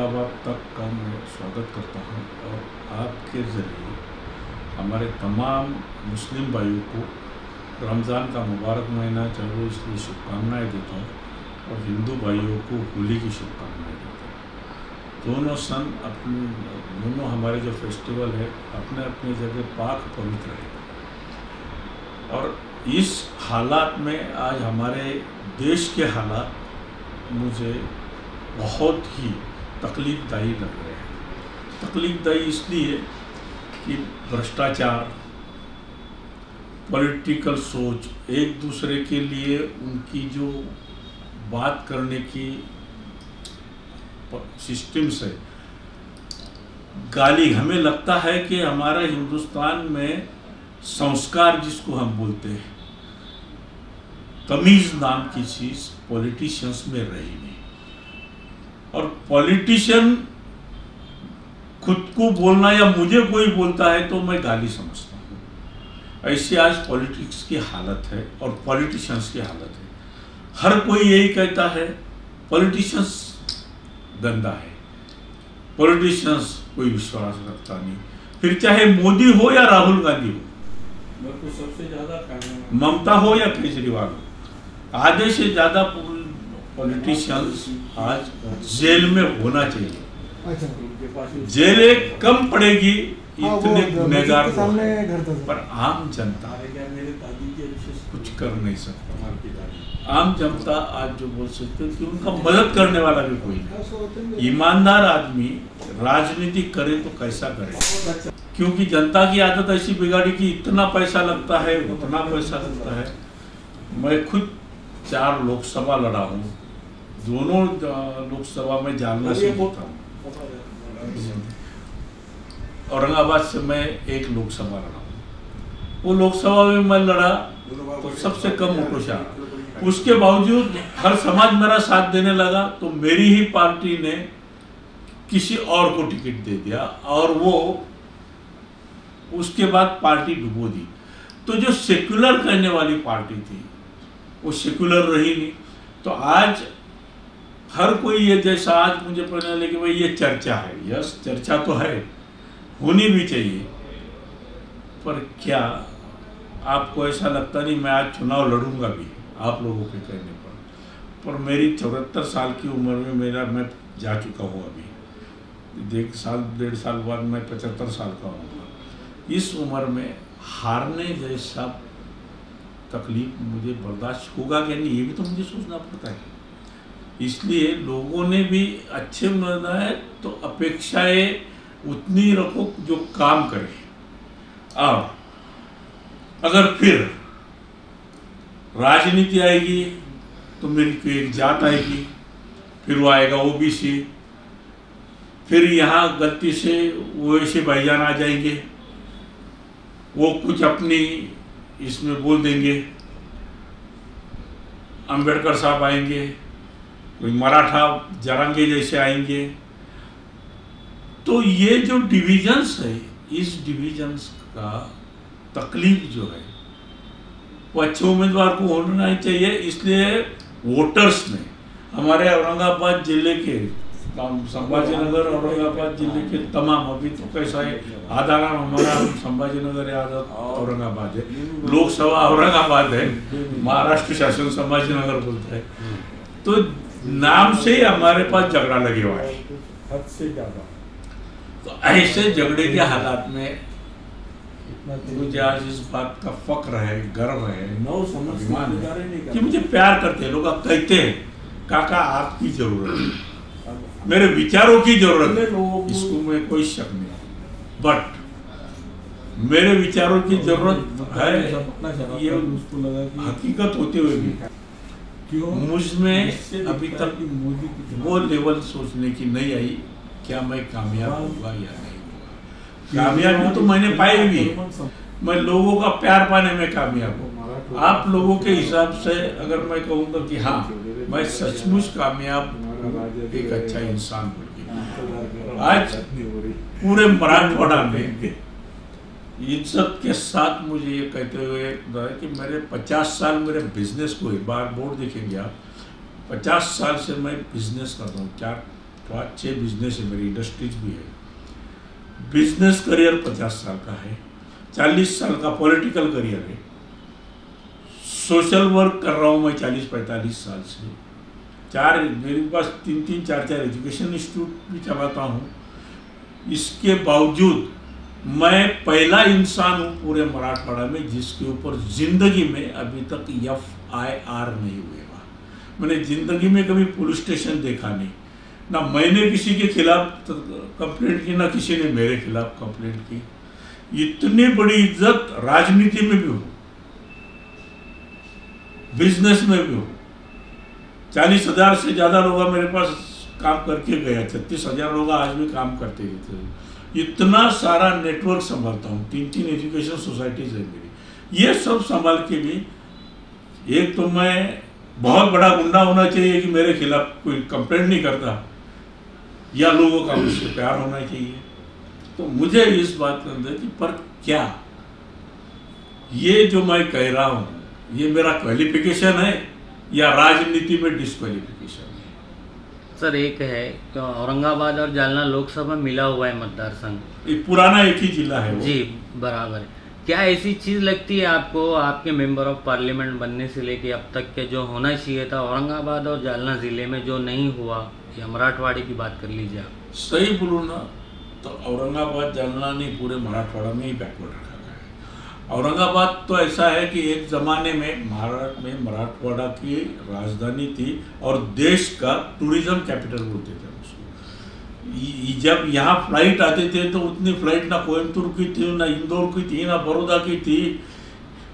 औरंगाबाद तक का मैं स्वागत करता हूं और आपके ज़रिए हमारे तमाम मुस्लिम भाइयों को रमज़ान का मुबारक महीना चल रहा है इसलिए शुभकामनाएँ देता हूं और हिंदू भाइयों को होली की शुभकामनाएँ देता हूं। दोनों हमारे जो फेस्टिवल है अपने अपने जगह पाक पवित्र है और इस हालात में आज हमारे देश के हालात मुझे बहुत ही तकलीफ़दायी लग रहे हैं। तकलीफ़दायी इसलिए कि भ्रष्टाचार, पॉलिटिकल सोच, एक दूसरे के लिए उनकी जो बात करने की सिस्टम्स है, गाली, हमें लगता है कि हमारा हिंदुस्तान में संस्कार जिसको हम बोलते हैं, तमीज़ नाम की चीज़ पॉलिटिशियंस में रही नहीं और पॉलिटिशियन खुद को बोलना या मुझे कोई बोलता है तो मैं गाली समझता हूँ। ऐसी आज पॉलिटिक्स की हालत है और पॉलिटिशियंस की हालत है। हर कोई यही कहता है पॉलिटिशियंस गंदा है, पॉलिटिशियंस कोई विश्वास रखता नहीं, फिर चाहे मोदी हो या राहुल गांधी हो, तो सबसे ज्यादा ममता हो या केजरीवाल हो, आधे से ज़्यादा पॉलिटिशियंस आज जेल में होना चाहिए। जेल एक कम पड़ेगी इतने गुनहगार को, पर आम जनता कुछ कर नहीं सकता। आम जनता आज जो बोल सकते हैं कि उनका मदद करने वाला भी कोई नहीं। ईमानदार आदमी राजनीति करे तो कैसा करे, क्योंकि जनता की आदत ऐसी बिगाड़ी कि इतना पैसा लगता है, उतना पैसा लगता है। मैं खुद 4 लोकसभा लड़ा हूँ, दोनों लोकसभा में जालना से जीता हूँ। औरंगाबाद से मैं 1 लोकसभा लड़ा हूँ। वो लोकसभा में मैं लड़ा तो सबसे कम वोटों से आया। उसके बावजूद हर समाज मेरा साथ देने लगा तो मेरी ही पार्टी ने किसी और को टिकट दे दिया और वो उसके बाद पार्टी डुबो दी। तो जो सेक्युलर कहने वाली पार्टी थी वो सेक्युलर रही नहीं। तो आज हर कोई ये, जैसा आज मुझे पता लगे कि भाई ये चर्चा है, यस चर्चा तो है, होनी भी चाहिए, पर क्या आपको ऐसा लगता नहीं मैं आज चुनाव लड़ूंगा भी आप लोगों के कहने पर मेरी 74 साल की उम्र में मैं जा चुका हूँ। अभी 1 साल 1.5 साल बाद मैं 75 साल का होऊंगा। इस उम्र में हारने जैसा तकलीफ मुझे बर्दाश्त होगा कि नहीं, ये भी तो मुझे सोचना पड़ता है। इसलिए लोगों ने भी अच्छे बनना है तो अपेक्षाएं उतनी रखो जो काम करे। और अगर फिर राजनीति आएगी तो मेरी कोई एक जात आएगी, फिर वो आएगा ओबीसी, फिर यहाँ गलती से वो ऐसे भाईजान आ जाएंगे, वो कुछ अपनी इसमें बोल देंगे, अंबेडकर साहब आएंगे, कोई मराठा जरांगे जैसे आएंगे। तो ये जो डिविजन्स है, इस डिविजन्स का तकलीफ जो है वो अच्छे उम्मीदवार को होना ही चाहिए। इसलिए वोटर्स ने हमारे औरंगाबाद जिले के संभाजीनगर, औरंगाबाद जिले के तमाम, अभी तो कैसा है आधा नाम हमारा संभाजीनगर है, आधा औरंगाबाद है, लोकसभा औरंगाबाद है, महाराष्ट्र शासन संभाजीनगर बोलता है, तो नाम से हमारे पास झगड़ा लगे हुआ है हद से ज्यादा। तो ऐसे झगड़े के हालात में मुझे आज इस बात का फक्र है, गर्व है, अभिमान है कि मुझे प्यार करते हैं लोग। अब कहते हैं काका आपकी जरूरत है, मेरे विचारों की जरूरत है, इसको में कोई शक नहीं, बट मेरे विचारों की जरूरत है, ये हकीकत होते हुए भी मुझ में अभी तक वो लेवल सोचने की नहीं आई क्या मैं कामयाब होगा या नहीं होगा। कामयाबी तो मैंने पाई भी, मैं लोगों का प्यार पाने में कामयाब हूँ। आप लोगों के हिसाब से अगर मैं कहूँगा कि हाँ मैं सचमुच कामयाब एक अच्छा इंसान बन गया। आज पूरे मराठवाड़ा में इज्जत के साथ मुझे ये कहते हुए कि मेरे 50 साल मेरे बिजनेस को, एक बार बोर्ड देखेंगे आप, 50 साल से मैं बिजनेस कर रहा हूँ। 5-6 बिजनेस है, मेरी इंडस्ट्रीज भी है। बिजनेस करियर 50 साल का है, 40 साल का पॉलिटिकल करियर है। सोशल वर्क कर रहा हूँ मैं 40-45 साल से। मेरे पास 3-3, 4-4 एजुकेशन इंस्टीट्यूट भी चलाता हूँ। इसके बावजूद मैं पहला इंसान हूँ पूरे मराठवाड़ा में जिसके ऊपर जिंदगी में अभी तक FIR नहीं हुआ। मैंने जिंदगी में कभी पुलिस स्टेशन देखा नहीं, ना मैंने किसी के खिलाफ कंप्लेंट की, ना किसी ने मेरे खिलाफ कंप्लेंट की। इतनी बड़ी इज्जत राजनीति में भी हो, बिजनेस में भी हो। 40,000 से ज्यादा लोग मेरे पास काम करके गया, 36,000 लोग आज भी काम करते रहते। इतना सारा नेटवर्क संभालता हूँ, 3-3 एजुकेशन सोसाइटीज है मेरी। ये सब संभाल के भी एक तो मैं बहुत बड़ा गुंडा होना चाहिए कि मेरे खिलाफ कोई कंप्लेंट नहीं करता, या लोगों का मुझसे प्यार होना चाहिए। तो मुझे इस बात के अंदर कि पर क्या ये जो मैं कह रहा हूँ ये मेरा क्वालिफिकेशन है या राजनीति में डिस्क्वालिफिकेशन है? सर एक है तो औरंगाबाद और जालना लोकसभा मिला हुआ है मतदार संघ, पुराना एक ही जिला है वो। जी बराबर है। क्या ऐसी चीज लगती है आपको आपके मेंबर ऑफ पार्लियामेंट बनने से लेके अब तक के जो होना चाहिए था औरंगाबाद और जालना जिले में जो नहीं हुआ, या मराठवाड़े की बात कर लीजिए आप? सही बोलूँ ना तो औरंगाबाद जालना नहीं, पूरे मराठवाड़ा में ही बैकवर्ड रखा गया है। औरंगाबाद तो ऐसा है कि एक जमाने में महाराष्ट्र में मराठवाड़ा की राजधानी थी और देश का टूरिज्म कैपिटल बोलते थे उसको। जब यहाँ फ्लाइट आते थे तो उतनी फ्लाइट ना कोयम्बतूर की थी, ना इंदौर की थी, ना बड़ौदा की थी,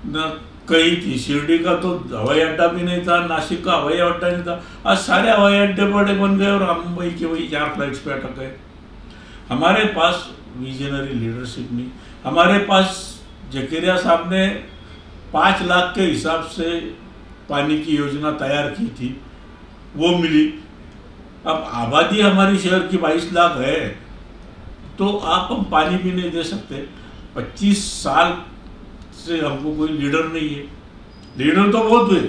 ना कहीं थी। शिरडी का तो हवाई अड्डा भी नहीं था, नासिक का हवाई अड्डा नहीं था। आज सारे हवाई अड्डे बड़े बन गए और हम मुंबई के वही 4 फ्लाइट्स पे अटक गए। हमारे पास विजनरी लीडरशिप नहीं। हमारे पास जकेरिया साहब ने 5 लाख के हिसाब से पानी की योजना तैयार की थी, वो मिली। अब आबादी हमारी शहर की 22 लाख है तो आप हम पानी भी नहीं दे सकते। 25 साल से हमको कोई लीडर नहीं है। लीडर तो बहुत हुए,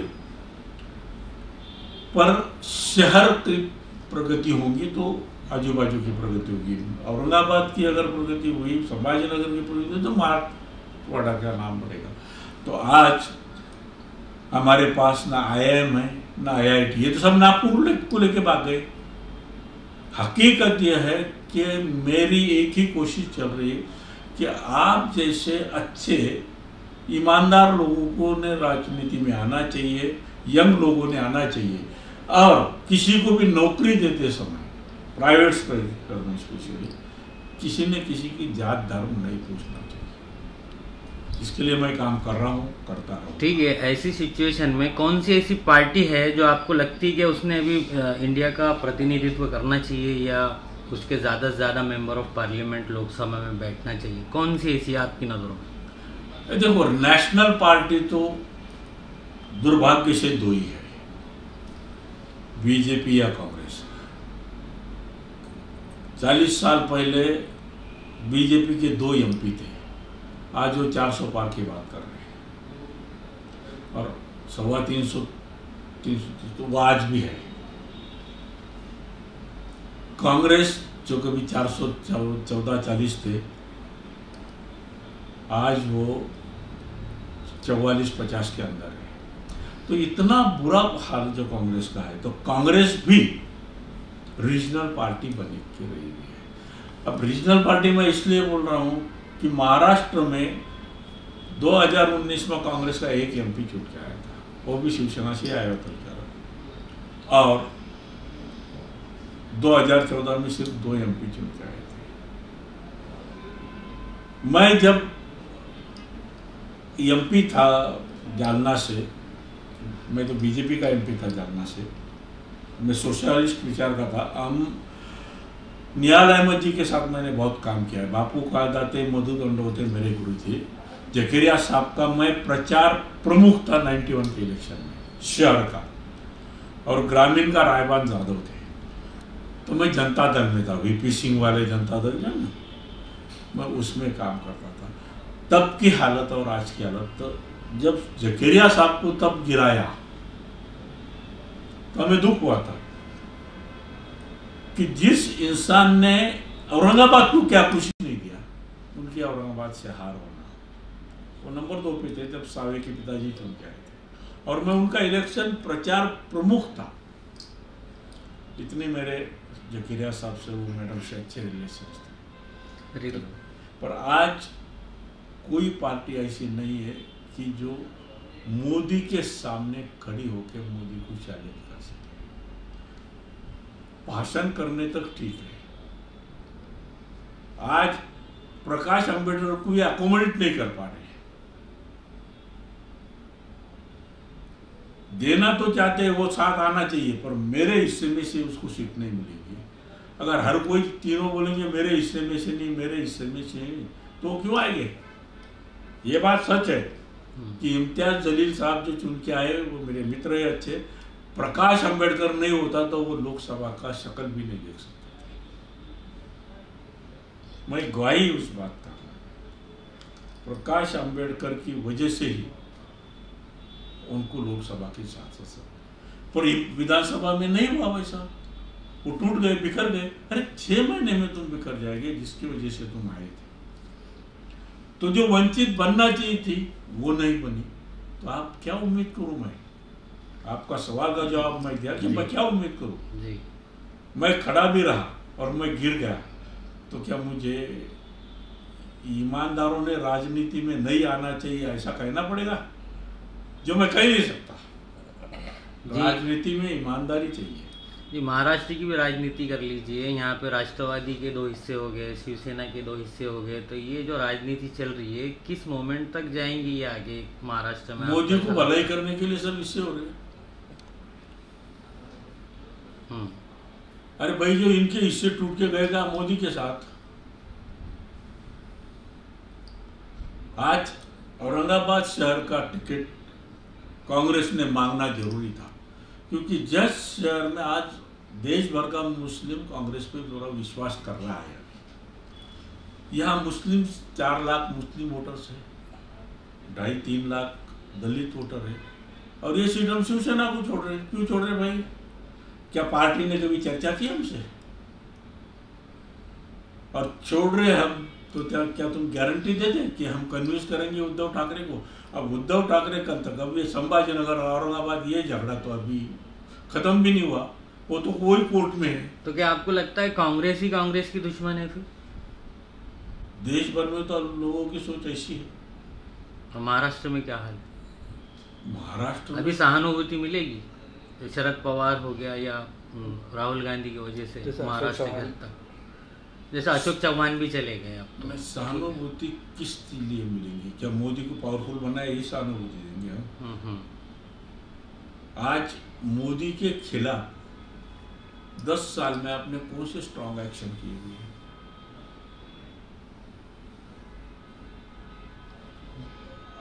पर शहर की प्रगति होगी तो आजू बाजू की प्रगति होगी। औरंगाबाद की अगर प्रगति हुई, संभाजीनगर की प्रगति हुई तो मराठवाड़ा का नाम बढ़ेगा। तो आज हमारे पास ना IIM है ना IIT, ये तो सब नागपुर को लेके भाग गए। हकीकत यह है कि मेरी एक ही कोशिश चल रही है कि आप जैसे अच्छे ईमानदार लोगों को ने राजनीति में आना चाहिए, यंग लोगों ने आना चाहिए। और किसी को भी नौकरी देते समय, प्राइवेट करना स्पेशली, किसी ने किसी की जात धर्म नहीं पूछना चाहिए। इसके लिए मैं काम कर रहा हूँ, करता रहूँ। ठीक है, ऐसी सिचुएशन में कौन सी ऐसी पार्टी है जो आपको लगती है कि उसने अभी इंडिया का प्रतिनिधित्व करना चाहिए या उसके ज़्यादा से ज़्यादा मेंबर ऑफ पार्लियामेंट लोकसभा में बैठना चाहिए? कौन सी ऐसी आपकी नज़रों में? देखो, नेशनल पार्टी तो दुर्भाग्य से 2 ही है, बीजेपी या कांग्रेस। 40 साल पहले बीजेपी के 2 MP थे, आज वो 400 पार की बात कर रहे हैं और 350 तो वो आज भी है। कांग्रेस जो कभी 414-40 थे, आज वो 44-50 के अंदर है। तो इतना बुरा हाल जो कांग्रेस का है, तो कांग्रेस भी रीजनल पार्टी बन के रही है। अब रीजनल पार्टी मैं इसलिए बोल रहा हूँ कि महाराष्ट्र में 2019 में कांग्रेस का 1 MP छूट के आया था, वो भी शिवसेना से आया था बेचारा। और 2014 में सिर्फ 2 MP चुन के आए थे। मैं जब MP था जालना से, मैं तो बीजेपी का MP था जालना से, मैं सोशलिस्ट विचार का था। हम नियाल अहमद जी के साथ मैंने बहुत काम किया है। बापू कालदाते, मधु दंडोते मेरे गुरु थे। जकेरिया साहब का मैं प्रचार प्रमुख था 91 के इलेक्शन में शहर का, और ग्रामीण का रायबान जादव थे। तो मैं जनता दल में था, VP सिंह वाले जनता दल जो ना, मैं उसमें काम करता था। तब की हालत और आज की हालत, तो जब जकेरिया साहब को तब गिराया तो हमें दुख हुआ था। कि जिस इंसान ने औरंगाबाद को क्या कुछ नहीं दिया, उनकी औरंगाबाद से हार होना, वो नंबर 2 पे थे जब सावे के पिताजी चुन के आए थे, और मैं उनका इलेक्शन प्रचार प्रमुख था। इतने मेरे जकीरिया साहब से वो मैडम से अच्छे रिलेशन थे। पर आज कोई पार्टी ऐसी नहीं है कि जो मोदी के सामने खड़ी होकर मोदी को चैलेंज कर सके। भाषण करने तक ठीक है, आज प्रकाश अंबेडकर को ये अकोमोडेट नहीं कर पा रहे। देना तो चाहते हैं, वो साथ आना चाहिए, पर मेरे हिस्से में से उसको सीट नहीं मिलेगी। अगर हर कोई तीनों बोलेंगे मेरे हिस्से में से नहीं, मेरे हिस्से में से नहीं, तो क्यों आएंगे? ये बात सच है कि इम्तियाज जलील साहब जो चुन के आए वो मेरे मित्र है अच्छे। प्रकाश अंबेडकर नहीं होता तो वो लोकसभा का शक्ल भी नहीं देख सकते। मैं गवाही उस बात का, प्रकाश अंबेडकर की वजह से ही उनको लोकसभा की सांसद, पर विधानसभा में नहीं हुआ वैसा। वो टूट गए, बिखर गए। अरे 6 महीने में तुम बिखर जाएंगे जिसकी वजह से तुम आए थे। तो जो वंचित बनना चाहिए थी वो नहीं बनी, तो आप क्या उम्मीद करूं? मैं आपका सवाल का जवाब मैं दिया कि मैं क्या उम्मीद करूं? मैं खड़ा भी रहा और मैं गिर गया, तो क्या मुझे ईमानदारों ने राजनीति में नहीं आना चाहिए ऐसा कहना पड़ेगा? जो मैं कह नहीं सकता। राजनीति में ईमानदारी चाहिए। जी, महाराष्ट्र की भी राजनीति कर लीजिए। यहाँ पे राष्ट्रवादी के 2 हिस्से हो गए, शिवसेना के 2 हिस्से हो गए, तो ये जो राजनीति चल रही है किस मोमेंट तक जाएंगी ये आगे महाराष्ट्र में? मोदी को भलाई करने के लिए सब हिस्से हो रहे हैं। अरे भाई, जो इनके हिस्से टूट के गएगा मोदी के साथ। आज औरंगाबाद शहर का टिकट कांग्रेस ने मांगना जरूरी था, क्योंकि जिस शहर में आज देश भर का मुस्लिम कांग्रेस पे थोड़ा विश्वास कर रहा है। यहाँ मुस्लिम 4 लाख मुस्लिम वोटर्स है, 2.5-3 लाख दलित वोटर है, और ये सीट हम शिवसेना को छोड़ रहे हैं। क्यों छोड़ रहे भाई? क्या पार्टी ने कभी चर्चा की हमसे? और छोड़ रहे हम तो क्या तुम गारंटी दे दें कि हम कन्विंस करेंगे उद्धव ठाकरे को? अब उद्धव ठाकरे का तक अब ये संभाजीनगर औरंगाबाद ये झगड़ा तो अभी खत्म भी नहीं हुआ, वो तो कोई कोर्ट में है। तो क्या आपको लगता है कांग्रेस ही कांग्रेस की दुश्मन है फिर? देश भर में तो लोगों की सोच ऐसी है। तो महाराष्ट्र में क्या हाल है? महाराष्ट्र अभी सहानुभूति मिलेगी? शरद पवार हो गया या राहुल गांधी की वजह से महाराष्ट्र के हद तक, जैसे अशोक चौहान भी चले गए। अब मैं सहानुभूति किस लिए मिलेंगी? क्या मोदी को पावरफुल बनाए यही सहानुभूति देंगे हम? आज मोदी के खिलाफ 10 साल में आपने कौन से स्ट्रॉन्ग एक्शन किए हुए हैं?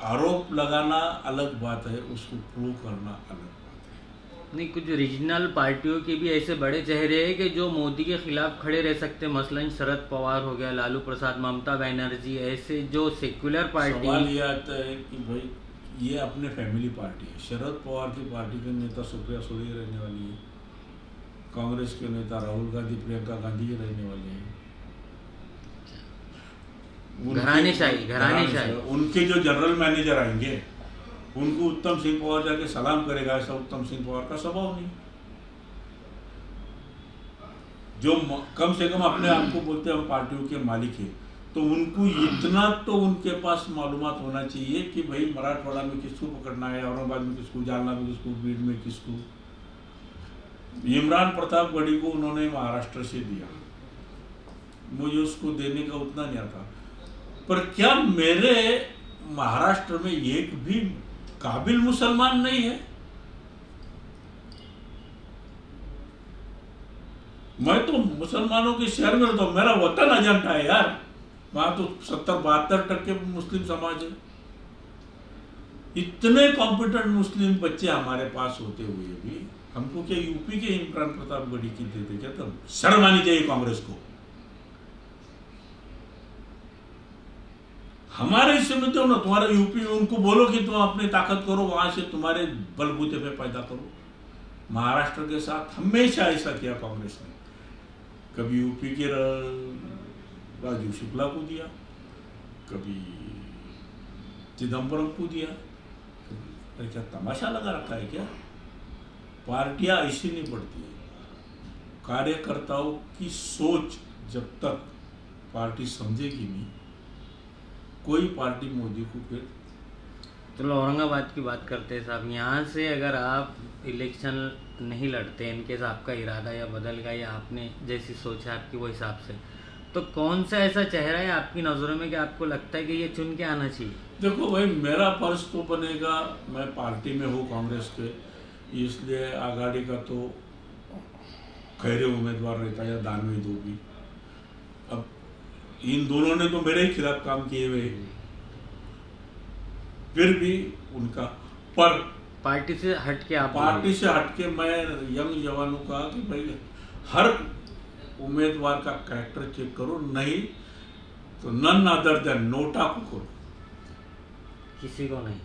आरोप लगाना अलग बात है, उसको प्रूव करना अलग बात है। नहीं, कुछ रीजनल पार्टियों के भी ऐसे बड़े चेहरे हैं कि जो मोदी के खिलाफ खड़े रह सकते हैं। मसलन शरद पवार हो गया, लालू प्रसाद, ममता बनर्जी, ऐसे जो सेक्युलर पार्टी। सवाल ये आता है कि भाई ये अपने फैमिली पार्टी है। शरद पवार की पार्टी के नेता सुप्रिया सुले रहने वाली है, कांग्रेस के नेता राहुल गांधी, प्रियंका गांधी के रहने वाले हैं। घरानेशाही। उनके जो जनरल मैनेजर आएंगे उनको उत्तम सिंह पवार जाके सलाम करेगा, ऐसा उत्तम सिंह पवार का स्वभाव नहीं। जो कम से कम अपने आप को बोलते हैं हम पार्टियों के मालिक हैं, तो उनको इतना तो उनके पास मालूमात होना चाहिए कि भाई मराठवाड़ा में किसको पकड़ना है, औरंगाबाद में किसको, जालना में किसको, बीड में किसको। इमरान प्रतापगढ़ी को उन्होंने महाराष्ट्र से दिया, मुझे उसको देने का उतना नहीं आता। पर क्या मेरे महाराष्ट्र में एक भी काबिल मुसलमान नहीं है? मैं तो मुसलमानों के शहर में रहता हूं, मेरा वतन अजंता है यार। वहां तो 70-72% मुस्लिम समाज है। इतने कॉम्पिटेंट मुस्लिम बच्चे हमारे पास होते हुए भी हमको क्या यूपी के इमरान प्रतापगढ़ी की देते? क्या तुम शर्म आनी चाहिए कांग्रेस को। हमारे हिस्से में तो ना तुम्हारा यूपी, उनको बोलो कि तुम अपनी ताकत करो, वहां से तुम्हारे बलबूते पे पैदा करो। महाराष्ट्र के साथ हमेशा ऐसा किया कांग्रेस ने। कभी यूपी के राजू शुक्ला को दिया, कभी चिदम्बरम को दिया। क्या तमाशा लगा रखा है क्या? पार्टियां ऐसी नहीं बढ़ती है। कार्यकर्ताओं की सोच जब तक पार्टी समझेगी नहीं, कोई पार्टी मोदी को फिर। चलो औरंगाबाद की बात करते हैं साहब। यहाँ से अगर आप इलेक्शन नहीं लड़ते, इनकेस आपका इरादा या बदल गया या आपने जैसी सोच है आपकी वो हिसाब से, तो कौन सा ऐसा चेहरा है आपकी नज़रों में कि आपको लगता है कि ये चुन के आना चाहिए? देखो भाई, मेरा फर्ज तो बनेगा, मैं पार्टी में हूँ कांग्रेस के, इसलिए आघाड़ी का तो खैरे उम्मीदवार रहता है या दानवी दो भी। अब इन दोनों ने तो मेरे ही खिलाफ काम किए हुए, फिर भी उनका पर पार्टी से हटके आप पार्टी से हटके मैं यंग जवानों का कि भाई हर उम्मीदवार का कैरेक्टर चेक करो, नहीं तो नन अदर देन नोटा को करो। किसी को नहीं।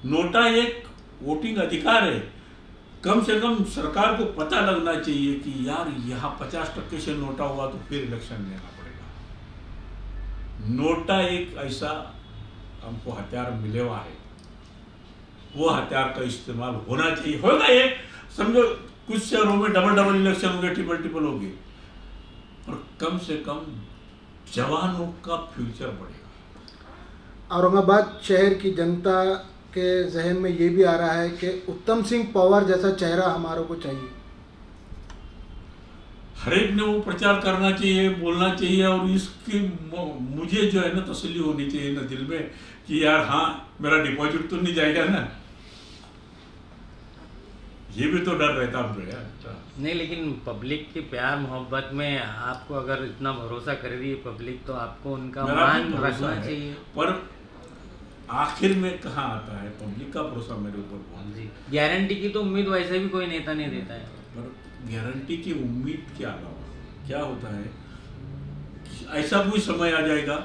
नोटा एक वोटिंग अधिकार है। कम से कम सरकार को पता लगना चाहिए कि यार यहाँ 50% से नोटा हुआ तो फिर इलेक्शन लेना पड़ेगा। नोटा एक ऐसा हमको हथियार मिले हुआ है, वो हथियार का इस्तेमाल होना चाहिए। होगा ये, समझो कुछ शहरों में डबल इलेक्शन होंगे, ट्रिपल होगी, पर कम से कम जवानों का फ्यूचर बढ़ेगा। औरंगाबाद शहर की जनता के जहन में ये भी आ रहा है कि उत्तम सिंह पवार जैसा चेहरा हमारों को चाहिए। हर एक ने वो प्रचार करना चाहिए, बोलना चाहिए, और इसकी मुझे जो है ना तसल्ली होनी चाहिए ना दिल में कि यार हाँ मेरा डिपॉजिट तो नहीं जाएगा ना। ये भी तो डर रहता है यार। नहीं, लेकिन पब्लिक के प्यार मोहब्बत में आपको अगर इतना भरोसा कर रही है पब्लिक, तो आपको उनका मान रखना चाहिए। पर आखिर में कहाँ आता है पब्लिक का भरोसा मेरे ऊपर? जी, गारंटी की तो उम्मीद वैसे भी कोई नेता नहीं देता है। पर गारंटी की उम्मीद के अलावा क्या होता है, ऐसा कोई समय आ जाएगा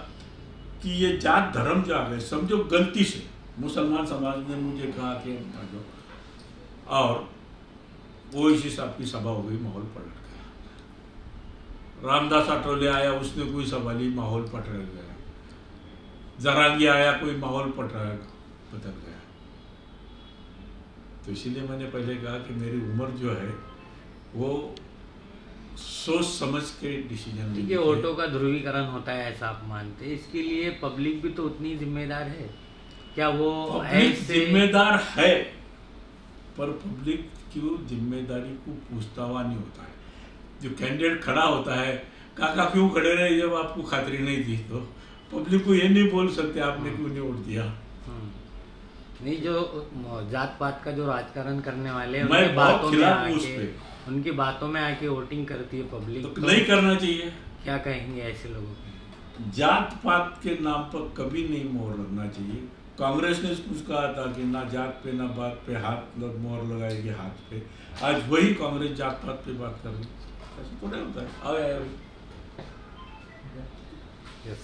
कि ये जात धर्म जो आ गए, समझो गलती से मुसलमान समाज ने मुझे कहा कि और वो इसी साहब की सभा हो गई, माहौल पलट गया। रामदास अठौले आया, उसने कोई सभा ली, माहौल पलट गया। जरांगी आया, कोई माहौल बदल गया। तो इसीलिए मैंने पहले कहा कि मेरी उम्र जो है वो सोच समझ के डिसीजन लेंगे। वोटों का ध्रुवीकरण होता है ऐसा आप मानते हैं? इसके लिए पब्लिक भी तो उतनी जिम्मेदार है क्या? वो जिम्मेदार है, पर पब्लिक की जिम्मेदारी को पूछता हुआ नहीं होता है। जो कैंडिडेट खड़ा होता है, काका क्यों खड़े रहे जब आपको खातिरी नहीं थी, तो पब्लिक को ये नहीं बोल सकते आपने क्यों नहीं वोट दिया। नहीं, जो जात पात का जो राजकारण करने वाले हैं, उनकी बातों में आके वोटिंग करती है पब्लिक, तो नहीं करना चाहिए। क्या कहेंगे ऐसे लोगों को? जात पात के नाम पर कभी नहीं मोहर लगना चाहिए। कांग्रेस ने कुछ कहा था कि ना जात पे ना बात पे हाथ मोहर लगाएगी हाथ पे। आज वही कांग्रेस जात पात पे बात कर रही है, ऐसा थोड़ा होता है। यस।